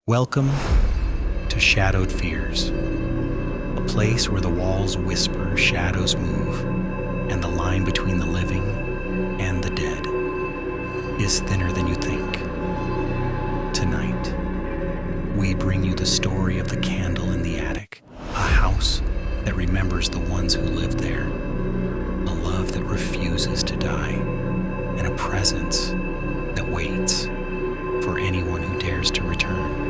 Welcome to Shadowed Fears, a place where the walls whisper, shadows move, and the line between the living and the dead is thinner than you think. Tonight, we bring you the story of the candle in the attic, a house that remembers the ones who lived there, a love that refuses to die, and a presence that waits for anyone who dares to return.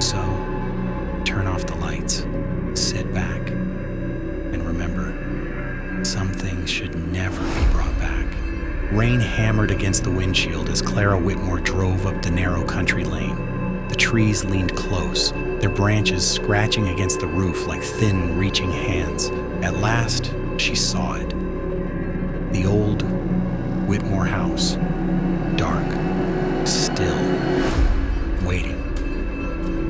So, turn off the lights, sit back, and remember, some things should never be brought back. Rain hammered against the windshield as Clara Whitmore drove up the narrow country lane. The trees leaned close, their branches scratching against the roof like thin, reaching hands. At last, she saw it. The old Whitmore house, dark, still, waiting.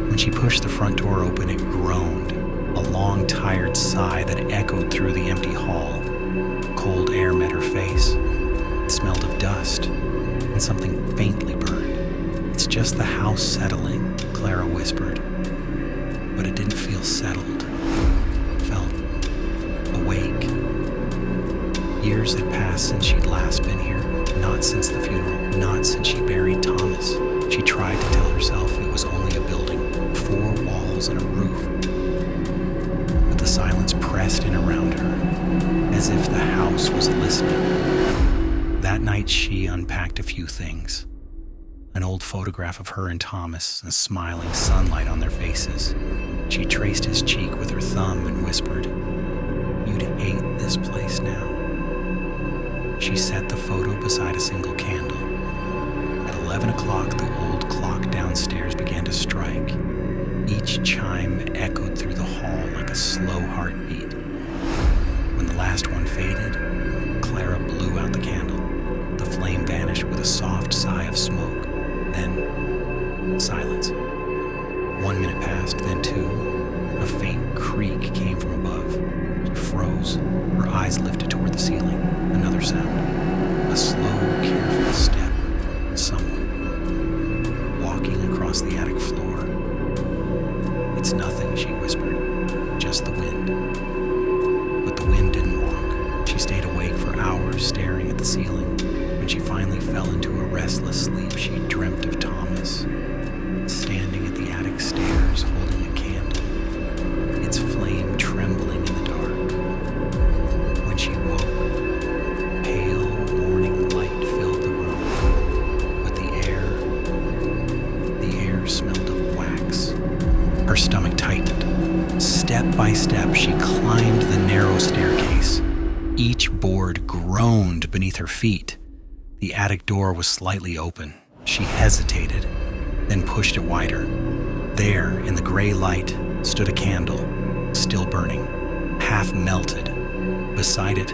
When she pushed the front door open, it groaned, a long, tired sigh that echoed through the empty hall. Cold air met her face. It smelled of dust, and something faintly burned. "It's just the house settling," Clara whispered. But it didn't feel settled. It felt awake. Years had passed since she'd last been here. Not since the funeral, not since she buried Thomas. She tried to tell herself it was only a building, 4 walls and a roof. But the silence pressed in around her, as if the house was listening. That night she unpacked a few things. An old photograph of her and Thomas, and smiling sunlight on their faces. She traced his cheek with her thumb and whispered, "You'd hate this place now." She set the photo beside a single candle. At 11 o'clock, the old clock downstairs began to strike. Each chime echoed through the hall like a slow heartbeat. When the last one faded, Clara blew out the candle. The flame vanished with a soft sigh of smoke. Then, silence. 1 minute passed, then 2. A faint creak came from above. She froze, her eyes lifted toward the ceiling. Another sound. A slow, careful step. Someone walking across the attic floor. "It's nothing," she whispered. "Just the wind." But the wind didn't walk. She stayed awake for hours staring at the ceiling. When she finally fell into a restless sleep, she dreamt of Thomas, standing at the attic stairs holding a candle, its flame trembling in the dark. When she woke, pale morning light filled the room, but the air smelled of wax. Her stomach tightened. Step by step, she climbed the narrow staircase. Each board groaned beneath her feet. The attic door was slightly open. She hesitated, then pushed it wider. There, in the gray light, stood a candle, still burning, half melted. Beside it,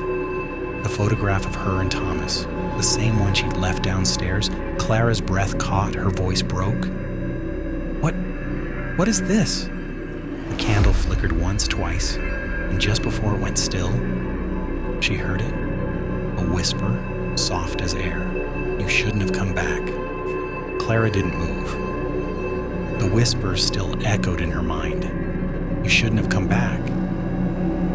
the photograph of her and Thomas, the same one she'd left downstairs. Clara's breath caught, her voice broke. What is this?" The candle flickered once, twice, and just before it went still, she heard it. A whisper, soft as air. "You shouldn't have come back." Clara didn't move. The whisper still echoed in her mind. "You shouldn't have come back."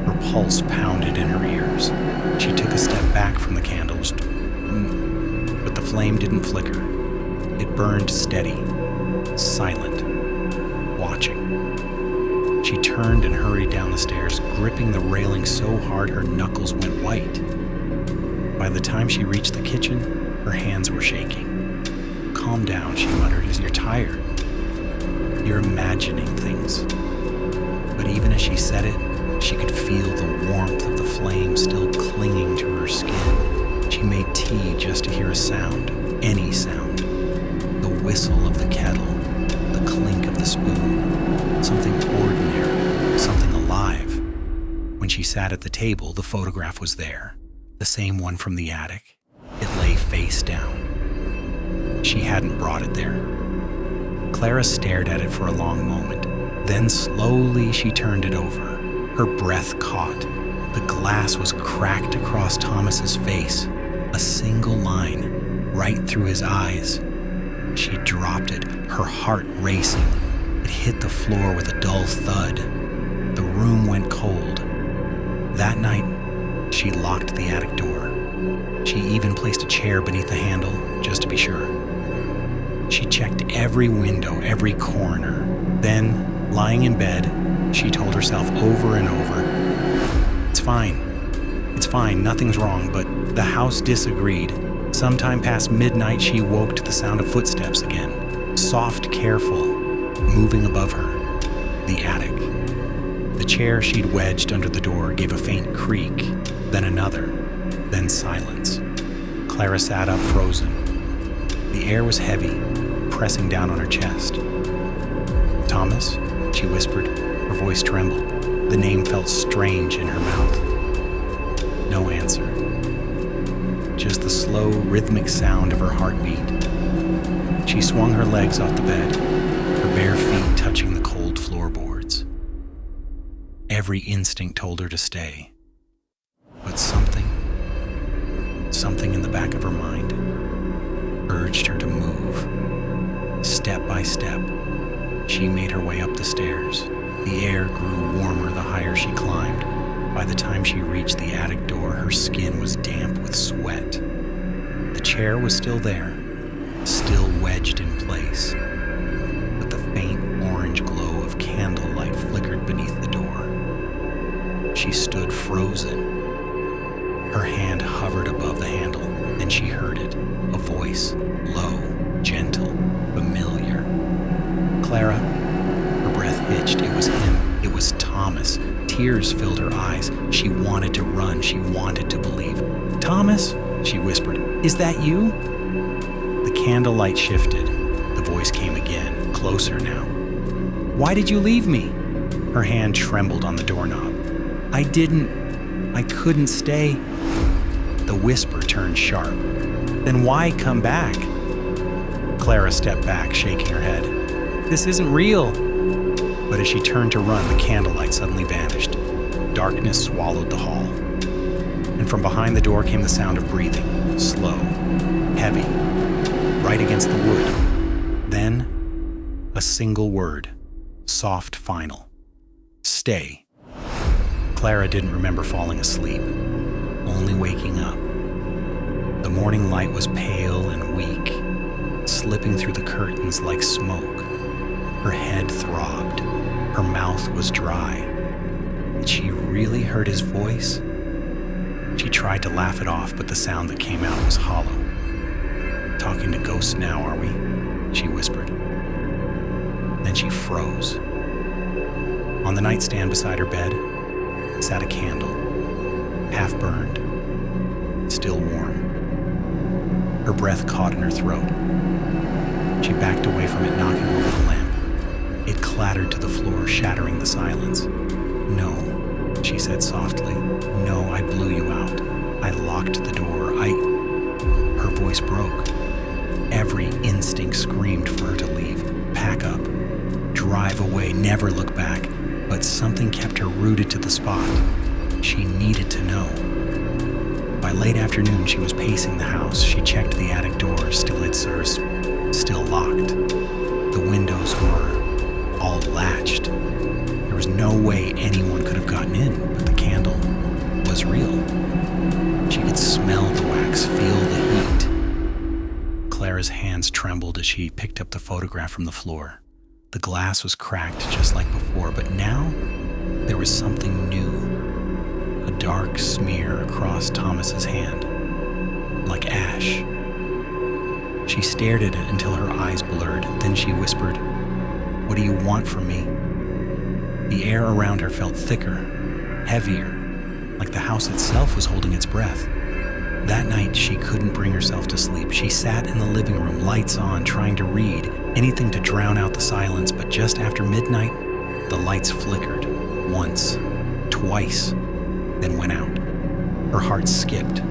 Her pulse pounded in her ears. She took a step back from the candles, but the flame didn't flicker. It burned steady, silent, watching. She turned and hurried down the stairs, gripping the railing so hard her knuckles went white. By the time she reached the kitchen, her hands were shaking. "Calm down," she muttered, "you're tired. You're imagining things." But even as she said it, she could feel the warmth of the flame still clinging to her skin. She made tea just to hear a sound, any sound. The whistle of the kettle, the clink of the spoon, something ordinary, something alive. When she sat at the table, the photograph was there, the same one from the attic. It lay face down. She hadn't brought it there. Clara stared at it for a long moment. Then slowly she turned it over. Her breath caught. The glass was cracked across Thomas's face, a single line right through his eyes. She dropped it, her heart racing. It hit the floor with a dull thud. The room went cold. That night, she locked the attic door. She even placed a chair beneath the handle, just to be sure. She checked every window, every corner. Then, lying in bed, she told herself over and over, "It's fine, nothing's wrong," but the house disagreed. Sometime past midnight, she woke to the sound of footsteps again, soft, careful, moving above her, the attic. The chair she'd wedged under the door gave a faint creak, then another, then silence. Clara sat up, frozen. The air was heavy, pressing down on her chest. "Thomas?" she whispered. Her voice trembled. The name felt strange in her mouth. No answer. Just the slow, rhythmic sound of her heartbeat. She swung her legs off the bed, her bare feet touching the cold floorboards. Every instinct told her to stay. But something in the back of her mind urged her to move. Step by step, she made her way up the stairs. The air grew warmer the higher she climbed. By the time she reached the attic door, her skin was damp with sweat. The chair was still there, still wedged in place, but the faint orange glow of candlelight flickered beneath the door. She stood frozen. Her hand hovered above the handle, and she heard it, a voice, low, gentle, familiar. "Clara." Her breath hitched. It was him. It was Thomas. Tears filled her eyes. She wanted to run. She wanted to believe. "Thomas," she whispered, "is that you?" The candlelight shifted. The voice came again, closer now. "Why did you leave me?" Her hand trembled on the doorknob. I couldn't stay." The whisper turned sharp. "Then why come back?" Clara stepped back, shaking her head. "This isn't real." But as she turned to run, the candlelight suddenly vanished. Darkness swallowed the hall. And from behind the door came the sound of breathing, slow, heavy, right against the wood. Then, a single word, soft, final. "Stay." Clara didn't remember falling asleep, only waking up. The morning light was pale and weak, slipping through the curtains like smoke. Her head throbbed. Her mouth was dry. Had she really heard his voice? She tried to laugh it off, but the sound that came out was hollow. "Talking to ghosts now, are we?" she whispered. Then she froze. On the nightstand beside her bed sat a candle, half burned, still warm. Her breath caught in her throat. She backed away from it, knocking over the lamp. It clattered to the floor, shattering the silence. "No," she said softly. "No, I blew you out. I locked the door. Her voice broke. Every instinct screamed for her to leave, pack up, drive away, never look back. But something kept her rooted to the spot. She needed to know. By late afternoon, she was pacing the house. She checked the attic door, still locked. The windows were all latched. There was no way anyone could have gotten in, but the candle was real. She could smell the wax, feel the heat. Clara's hands trembled as she picked up the photograph from the floor. The glass was cracked just like before, but now there was something new. A dark smear across Thomas's hand, like ash. She stared at it until her eyes blurred. Then she whispered, "What do you want from me?" The air around her felt thicker, heavier, like the house itself was holding its breath. That night, she couldn't bring herself to sleep. She sat in the living room, lights on, trying to read, anything to drown out the silence, but just after midnight, the lights flickered, once, twice, then went out. Her heart skipped.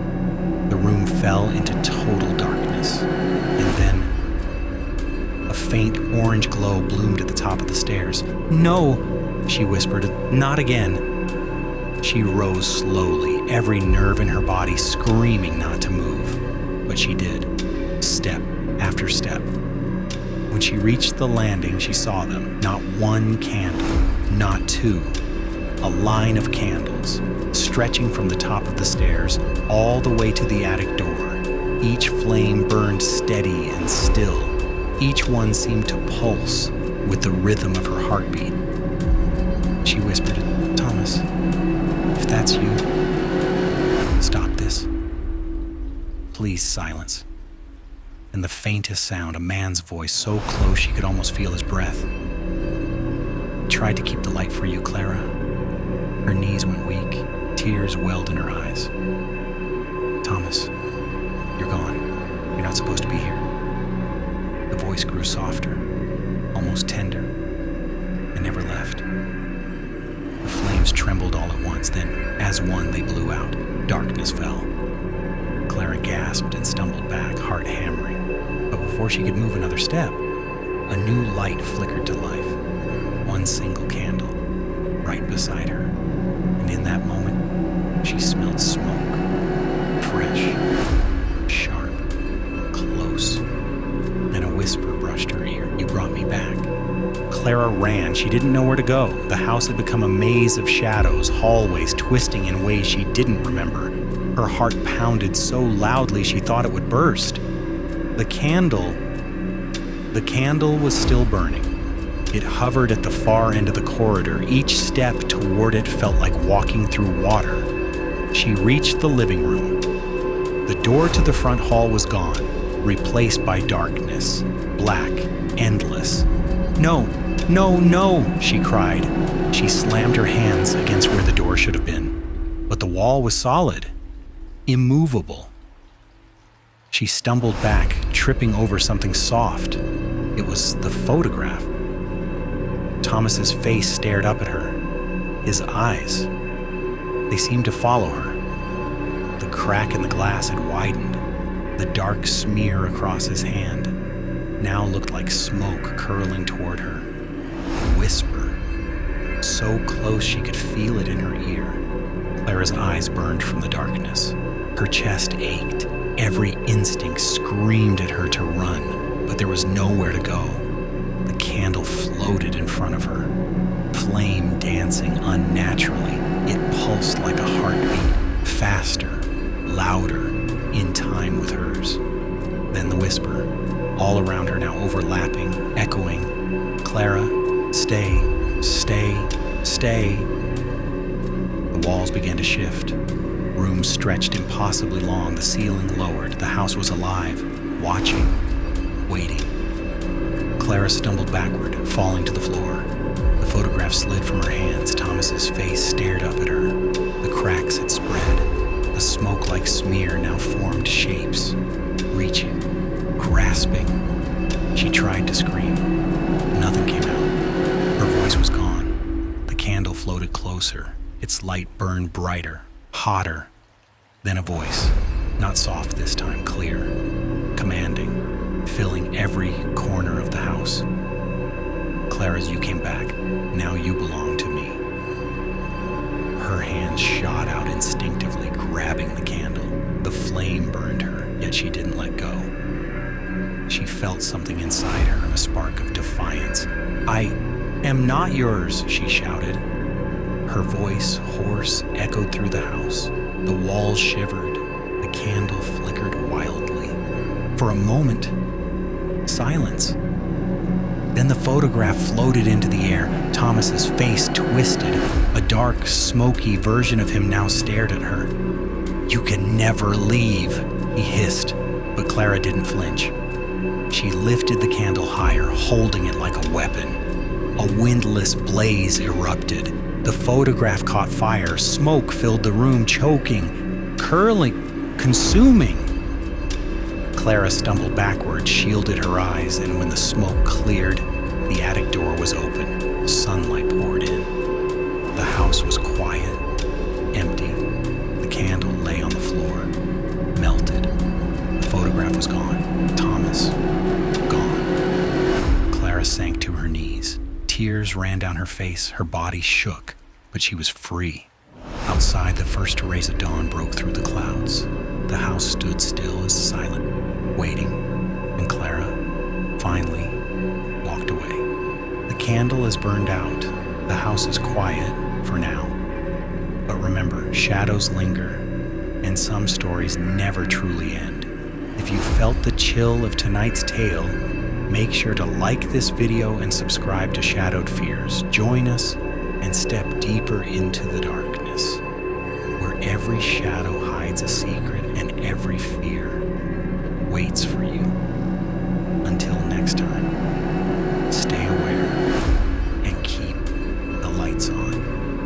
The room fell into total darkness, and then a faint orange glow bloomed at the top of the stairs. "No," she whispered, "not again." She rose slowly, every nerve in her body screaming not to move. But she did, step after step, When she reached the landing, she saw them. Not one candle, not two. A line of candles, stretching from the top of the stairs all the way to the attic door. Each flame burned steady and still. Each one seemed to pulse with the rhythm of her heartbeat. She whispered, "Thomas, if that's you, stop this. Please silence." And the faintest sound, a man's voice so close she could almost feel his breath. "I tried to keep the light for you, Clara." Her knees went weak, tears welled in her eyes. "Thomas, you're gone. You're not supposed to be here." The voice grew softer, almost tender, and never left. The flames trembled all at once, then, as one, they blew out. Darkness fell. Clara gasped and stumbled back, heart hammering. But before she could move another step, a new light flickered to life. One single candle, right beside her. And in that moment, she smelled smoke. Fresh, sharp, close. Then a whisper brushed her ear. "You brought me back." Clara ran. She didn't know where to go. The house had become a maze of shadows, hallways twisting in ways she didn't remember. Her heart pounded so loudly she thought it would burst. The candle was still burning. It hovered at the far end of the corridor. Each step toward it felt like walking through water. She reached the living room. The door to the front hall was gone, replaced by darkness, black, endless. "No, no, no," she cried. She slammed her hands against where the door should have been. But the wall was solid, immovable. She stumbled back, tripping over something soft. It was the photograph. Thomas's face stared up at her. His eyes, they seemed to follow her. The crack in the glass had widened. The dark smear across his hand now looked like smoke curling toward her. A whisper, so close she could feel it in her ear. Clara's eyes burned from the darkness. Her chest ached. Every instinct screamed at her to run, but there was nowhere to go. The candle floated in front of her, flame dancing unnaturally. It pulsed like a heartbeat, faster, louder, in time with hers. Then the whisper, all around her now overlapping, echoing, "Clara, stay, stay, stay." The walls began to shift. Rooms stretched impossibly long, the ceiling lowered. The house was alive, watching, waiting. Clara stumbled backward, falling to the floor. The photograph slid from her hands. Thomas's face stared up at her. The cracks had spread. The smoke-like smear now formed shapes, reaching, grasping. She tried to scream. Nothing came out. Her voice was gone. The candle floated closer. Its light burned brighter, hotter. Then a voice, not soft this time, clear, commanding, filling every corner of the house. "Clara, you came back. Now you belong to me." Her hands shot out instinctively, grabbing the candle. The flame burned her, yet she didn't let go. She felt something inside her, a spark of defiance. "I am not yours," she shouted. Her voice, hoarse, echoed through the house. The walls shivered. The candle flickered wildly. For a moment, silence. Then the photograph floated into the air. Thomas's face twisted. A dark, smoky version of him now stared at her. "You can never leave," he hissed, but Clara didn't flinch. She lifted the candle higher, holding it like a weapon. A windless blaze erupted. The photograph caught fire. Smoke filled the room, choking, curling, consuming. Clara stumbled backward, shielded her eyes, and when the smoke cleared, the attic door was open. Sunlight poured in. The house was quiet, empty. The candle lay on the floor, melted. The photograph was gone. Thomas, gone. Clara sank to her knees. Tears ran down her face, her body shook, but she was free. Outside, the first rays of dawn broke through the clouds. The house stood still as silent, waiting, and Clara, finally, candle is burned out, the house is quiet for now. But remember, shadows linger, and some stories never truly end. If you felt the chill of tonight's tale, make sure to like this video and subscribe to Shadowed Fears. Join us and step deeper into the darkness, where every shadow hides a secret and every fear waits for